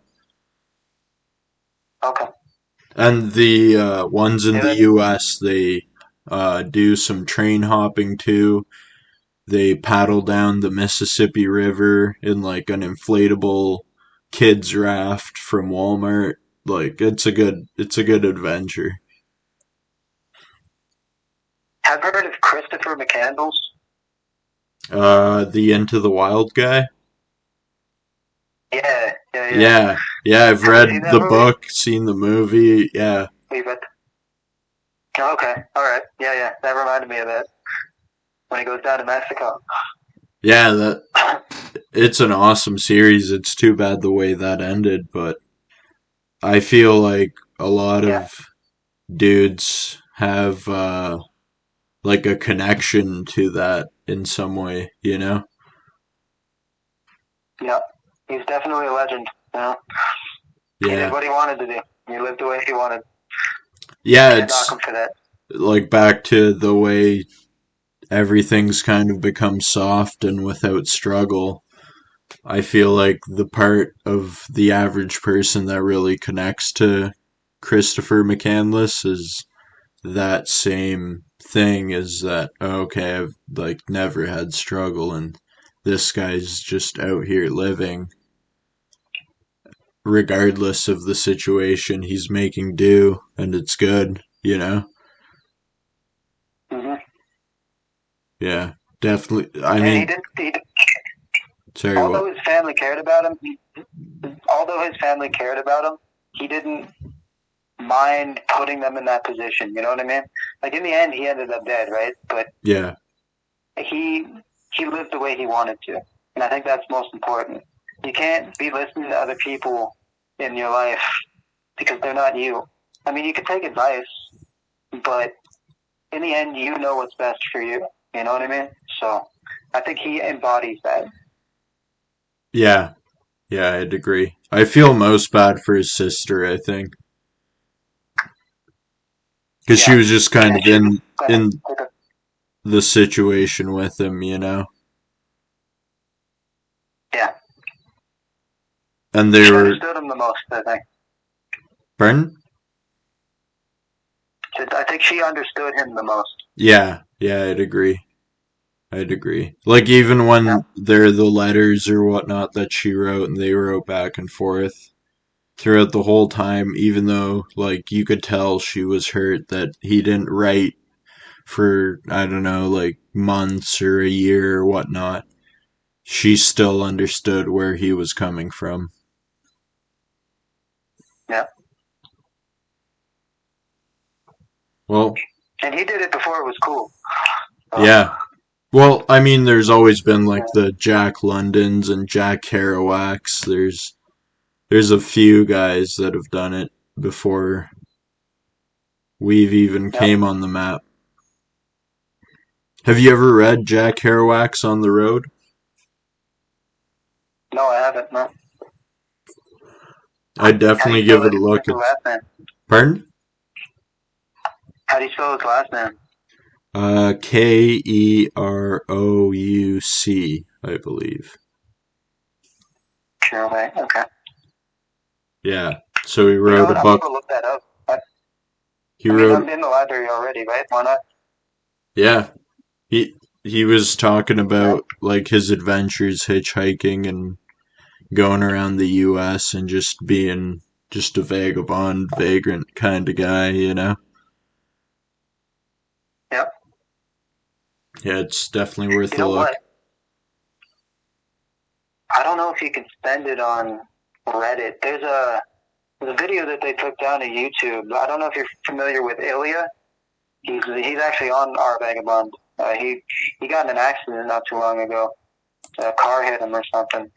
Okay. And the ones in Yeah, the US, they do some train hopping too. They paddle down the Mississippi River in like an inflatable kids raft from Walmart. Like it's a good adventure. have you heard of Christopher McCandless? The Into the Wild guy. Yeah, yeah, yeah. Yeah, yeah. I've Have you seen read that the movie? book, seen the movie. Yeah, Leave it. Okay, all right. Yeah, yeah. That reminded me of it when he goes down to Mexico. yeah. That it's an awesome series. It's too bad the way that ended, but I feel like a lot Yeah, of dudes have like a connection to that in some way, you know? yeah. He's definitely a legend. You know, he did Yeah. what he wanted to do. He lived the way he wanted. Yeah, Can't knock it's him for that. like back to the way everything's kind of become soft and without struggle. I feel like the part of the average person that really connects to Christopher McCandless is that same thing is that okay, I've like never had struggle and this guy's just out here living regardless of the situation. He's making do and it's good, you know? Hmm. Yeah, definitely. I And he mean, did. sorry, what? Although his family cared about him, he didn't mind putting them in that position. You know what I mean? Like in the end, he ended up dead, right? But Yeah, he he lived the way he wanted to, and I think that's most important. You can't be listening to other people in your life because they're not you. I mean, you can take advice, but in the end, you know what's best for you. You know what I mean? So I think he embodies that. yeah, yeah, I'd agree. I feel most bad for his sister, I think. Because she Yeah, was just kind yeah. of She was gonna in take a, the situation with him, you know? yeah. And they She were, understood him the most. I think. pardon? I think she understood him the most. Yeah, yeah, I'd agree. I'd agree. Like even Yeah. when there are the letters or whatnot that she wrote and they wrote back and forth throughout the whole time, even though like you could tell she was hurt that he didn't write for I don't know, like months or a year or whatnot, she still understood where he was coming from. Yeah. Well, And he did it before it was cool. So, yeah. Well, I mean, there's always been like yeah. the Jack Londons and Jack Kerouacs. There's a few guys that have done it before we've even Yep. came on the map. Have you ever read Jack Kerouac's On the Road? No, I haven't. No. I'd How do you definitely give spell it a his look. It's last name? pardon? How do you spell his last name? Kerouc, I believe. Sure, right. Okay. Yeah. So he You know wrote a what? I'm book. gonna look that up. He I mean, wrote, I'm in the library already, right? Why not? yeah. He was talking Right. about like his adventures hitchhiking and going around the U.S. and just being just a vagabond, vagrant kind of guy, you know? Yep. Yeah, it's definitely worth You a know look. what? I don't know if you can spend it on Reddit. the video that they took down to YouTube. I don't know if you're familiar with Ilya. He's actually on our vagabond. He got in an accident not too long ago. A car hit him or something.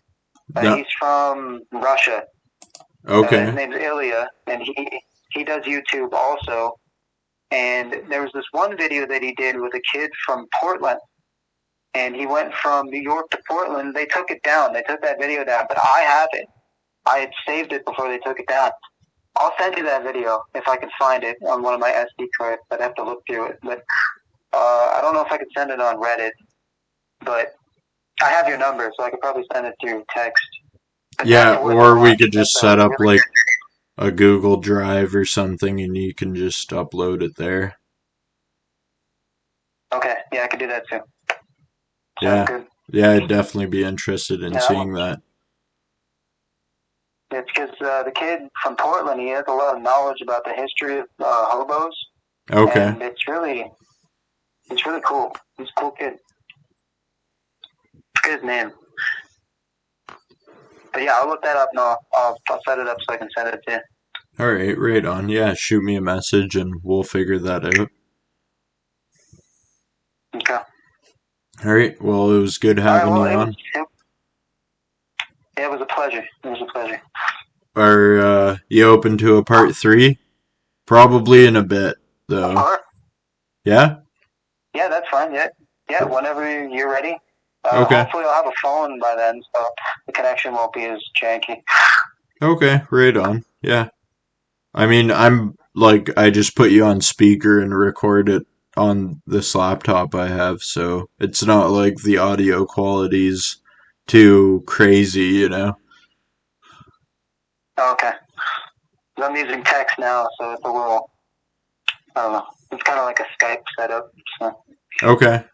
No. He's from Russia. Okay. His name's Ilya, and he does YouTube also. And there was this one video that he did with a kid from Portland. And he went from New York to Portland. They took it down. They took that video down. But I have it. I had saved it before they took it down. I'll send you that video if I can find it on one of my SD cards. I'd have to look through it. But I don't know if I could send it on Reddit. But I have your number, so I could probably send it through text. But Yeah, or we could just set up like a Google Drive or something and you can just upload it there. Okay, yeah, I could do that too. Yeah. Good. Yeah, I'd definitely be interested in seeing that. It's because the kid from Portland, he has a lot of knowledge about the history of hobos. Okay. And it's really cool. He's a cool kid. Good name. But yeah, I'll look that up and I'll set it up so I can send it to you. Alright, right on. Yeah, shoot me a message and we'll figure that out. Okay. Alright, well, it was good having you on. It was a pleasure. It was a pleasure. Are you open to a part 3? Probably in a bit, though. Yeah? Yeah, that's fine. Yeah, whenever you're ready. Okay. Hopefully I'll have a phone by then, so the connection won't be as janky. Okay, right on. Yeah. I mean, I just put you on speaker and record it on this laptop I have, so it's not like the audio quality's too crazy, you know? Okay. I'm using text now, so it's a little, I don't know, it's kind of like a Skype setup. So. Okay.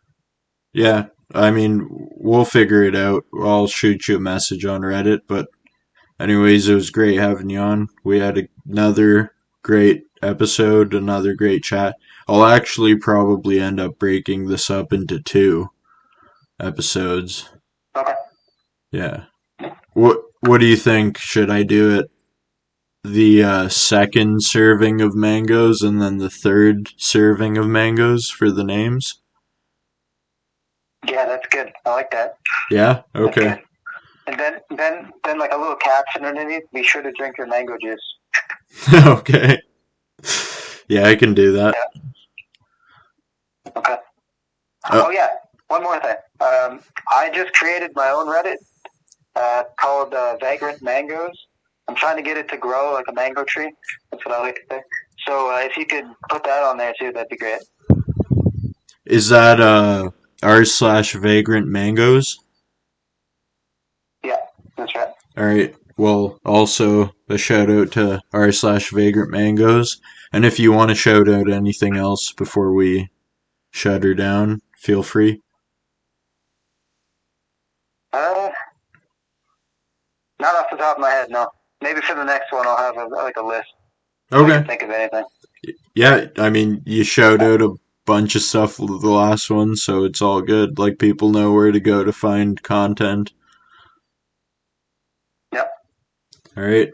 Yeah, I mean, we'll figure it out. I'll shoot you a message on Reddit, but anyways, it was great having you on. We had another great episode, another great chat. I'll actually probably end up breaking this up into 2 episodes. Okay. Yeah. What do you think? Should I do it the second serving of mangoes and then the third serving of mangoes for the names? Yeah, that's good. I like that. Yeah? Okay. And then like a little caption underneath, be sure to drink your mango juice. Okay. Yeah, I can do that. Yeah. Okay. Oh yeah, one more thing. I just created my own Reddit called Vagrant Mangoes. I'm trying to get it to grow like a mango tree. That's what I like to say. So if you could put that on there too, that'd be great. Is that r/vagrant mangoes? Yeah, that's right. Alright, well, also a shout out to r/vagrant mangoes. And if you want to shout out anything else before we shut her down, feel free. Not off the top of my head, no. Maybe for the next one I'll have a list. Okay. I can think of anything. Yeah, I mean, you shout out a bunch of stuff the last one, so it's all good. Like, people know where to go to find content. Yep. Alright.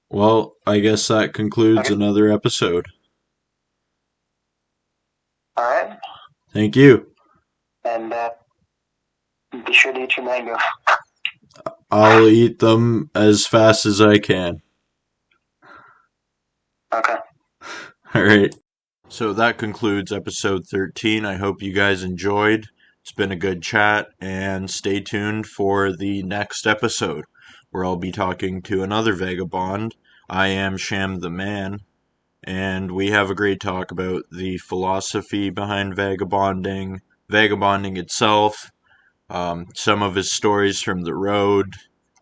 Well, I guess that concludes another episode. Alright. Thank you. And be sure to eat your mango. I'll eat them as fast as I can. Okay. Alright. So that concludes episode 13. I hope you guys enjoyed. It's been a good chat, and stay tuned for the next episode, where I'll be talking to another vagabond. I am Sham the Man, and we have a great talk about the philosophy behind vagabonding itself, some of his stories from the road,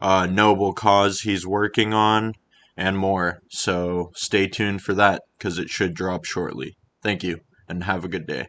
noble cause he's working on, and more. So stay tuned for that, because it should drop shortly. Thank you, and have a good day.